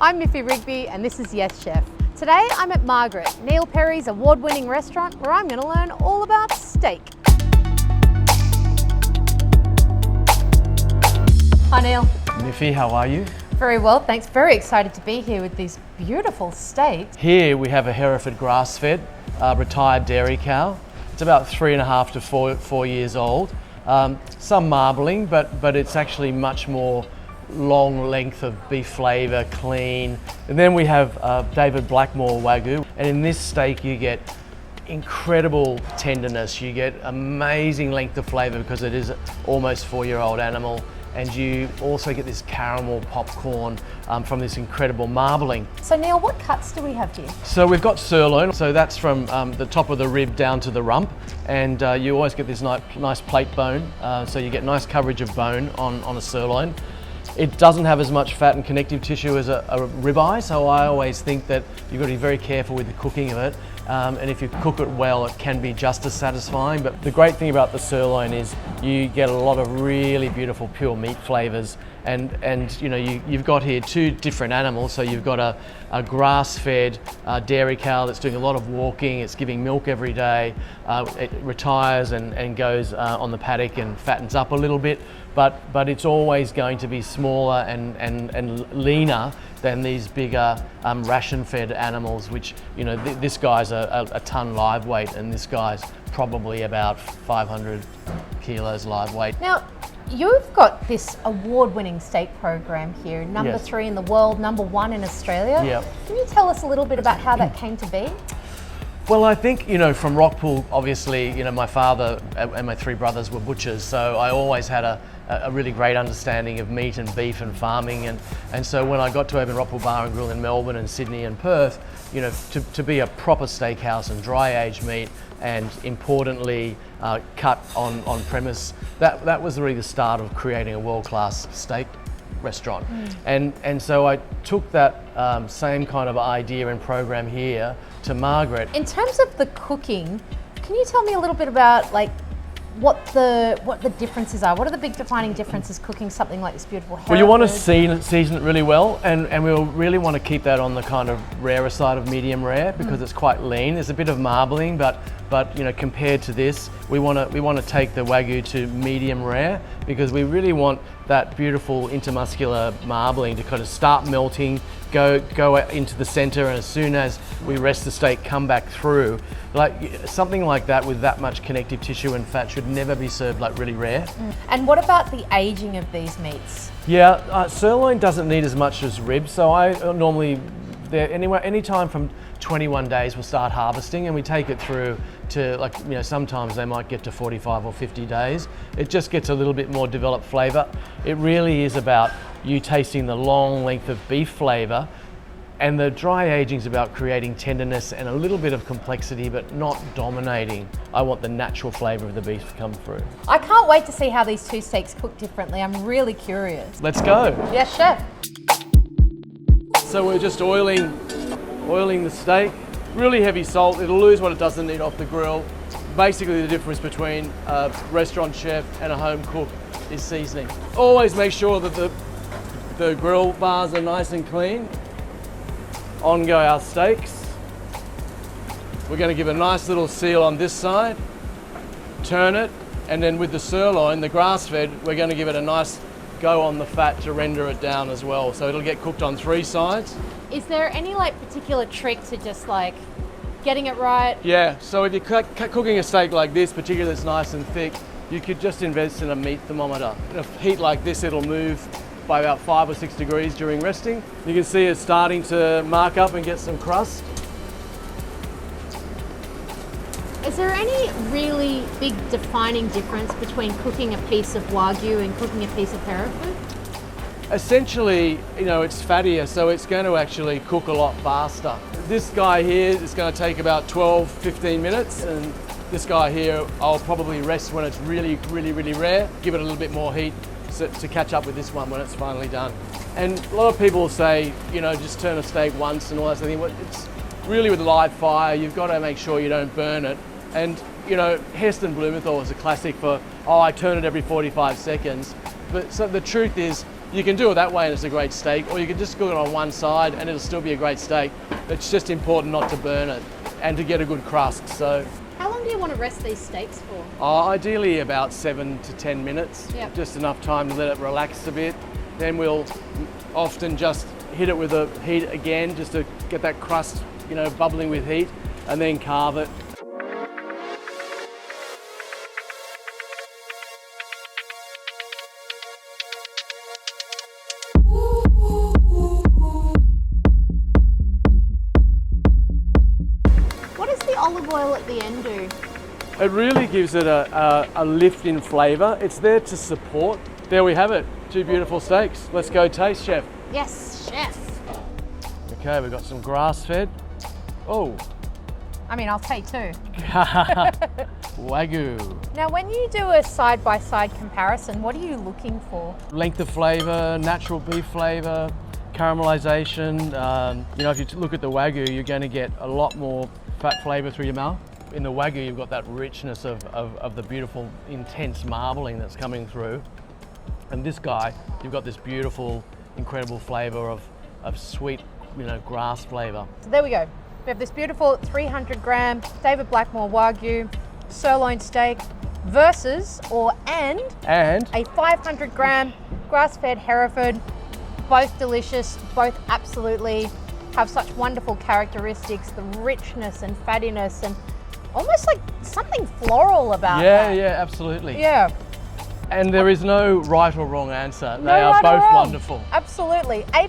I'm Miffy Rigby and this is Yes Chef. Today I'm at Margaret, Neil Perry's award-winning restaurant where I'm going to learn all about steak. Hi Neil. Miffy, how are you? Very well, thanks. Very excited to be here with these beautiful steaks. Here we have a Hereford grass-fed retired dairy cow. It's about 3.5 to 4 years old. Some marbling, but it's actually much more long length of beef flavour, clean. And then we have David Blackmore Wagyu, and in this steak you get incredible tenderness, you get amazing length of flavour because it is almost 4-year-old animal, and you also get this caramel popcorn from this incredible marbling. So Neil, what cuts do we have here? So we've got sirloin, so that's from the top of the rib down to the rump, and you always get this nice plate bone, so you get nice coverage of bone on a sirloin. It doesn't have as much fat and connective tissue as a ribeye, so I always think that you've got to be very careful with the cooking of it. And if you cook it well, it can be just as satisfying. But the great thing about the sirloin is you get a lot of really beautiful pure meat flavors. And you know, you've got here two different animals. So you've got a grass-fed dairy cow that's doing a lot of walking. It's giving milk every day. It retires and goes on the paddock and fattens up a little bit. But it's always going to be smaller and leaner than these bigger ration-fed animals, which, you know, this guy's a ton live weight, and this guy's probably about 500 kilos live weight. Now, you've got this award-winning steak program here, number Yes. 3 in the world, number 1 in Australia. Yep. Can you tell us a little bit about how that came to be? Well, I think, you know, from Rockpool, obviously, you know, my father and my 3 brothers were butchers, so I always had a really great understanding of meat and beef and farming, and so when I got to open Rockpool Bar and Grill in Melbourne and Sydney and Perth, you know, to be a proper steakhouse and dry aged meat, and importantly cut on premise, that was really the start of creating a world-class steak restaurant. And so I took that same kind of idea and program here to Margaret. In terms of the cooking, can you tell me a little bit about like what the differences are? What are the big defining differences cooking something like this beautiful Hereford? Well, you want to season it really well, and we'll really want to keep that on the kind of rarer side of medium rare because it's quite lean. There's a bit of marbling, but you know, compared to this, we want to take the Wagyu to medium rare because we really want that beautiful intermuscular marbling to kind of start melting, go into the center, and as soon as we rest the steak, come back through. Like something like that with that much connective tissue and fat should never be served like really rare. And what about the aging of these meats? Yeah, sirloin doesn't need as much as ribs, so I normally, anytime from 21 days we'll start harvesting, and we take it through to, like, you know, sometimes they might get to 45 or 50 days. It just gets a little bit more developed flavour. It really is about you tasting the long length of beef flavour, and the dry aging is about creating tenderness and a little bit of complexity, but not dominating. I want the natural flavour of the beef to come through. I can't wait to see how these two steaks cook differently. I'm really curious. Let's go. Yes, chef. So we're just oiling the steak. Really heavy salt, it'll lose what it doesn't need off the grill. Basically the difference between a restaurant chef and a home cook is seasoning. Always make sure that the grill bars are nice and clean. On go our steaks. We're going to give a nice little seal on this side, turn it, and then with the sirloin, the grass-fed, we're going to give it a nice go on the fat to render it down as well. So it'll get cooked on 3 sides. Is there any like particular trick to just like getting it right? Yeah, so if you're cooking a steak like this, particularly that's nice and thick, you could just invest in a meat thermometer. In a heat like this, it'll move by about 5 or 6 degrees during resting. You can see it's starting to mark up and get some crust. Is there any really big defining difference between cooking a piece of Wagyu and cooking a piece of Hereford? Essentially, you know, it's fattier, so it's going to actually cook a lot faster. This guy here is going to take about 12-15 minutes, and this guy here, I'll probably rest when it's really rare, give it a little bit more heat to catch up with this one when it's finally done. And a lot of people say, you know, just turn a steak once and all that sort of thing. It's really with live fire, you've got to make sure you don't burn it. And, you know, Heston Blumenthal is a classic for, I turn it every 45 seconds. But so the truth is, You can do it that way and it's a great steak, or you can just cook it on one side and it'll still be a great steak. It's just important not to burn it and to get a good crust. So How long do you want to rest these steaks for? ideally about 7 to 10 minutes, Yep. just enough time to let it relax a bit. Then we'll often just hit it with the heat again, just to get that crust, you know, bubbling with heat, and then carve it. What does the olive oil at the end do? It really gives it a lift in flavour. It's there to support. There we have it, 2 beautiful steaks. Let's go taste, chef. Yes, chef. Okay, we've got some grass-fed. Oh, I mean, I'll take 2. Wagyu. Now, when you do a side-by-side comparison, what are you looking for? Length of flavour, natural beef flavour, caramelisation. You know, if you look at the Wagyu, you're going to get a lot more fat flavour through your mouth. In the Wagyu, you've got that richness of the beautiful, intense marbling that's coming through. And this guy, you've got this beautiful, incredible flavour of sweet, you know, grass flavour. So there we go. We have this beautiful 300 gram David Blackmore Wagyu sirloin steak versus and a 500 gram grass-fed Hereford. Both delicious, both absolutely have such wonderful characteristics, the richness and fattiness and almost like something floral about that. Yeah, absolutely. Yeah. And there is no right or wrong answer. No They are right or both wrong. wonderful. Absolutely. A++.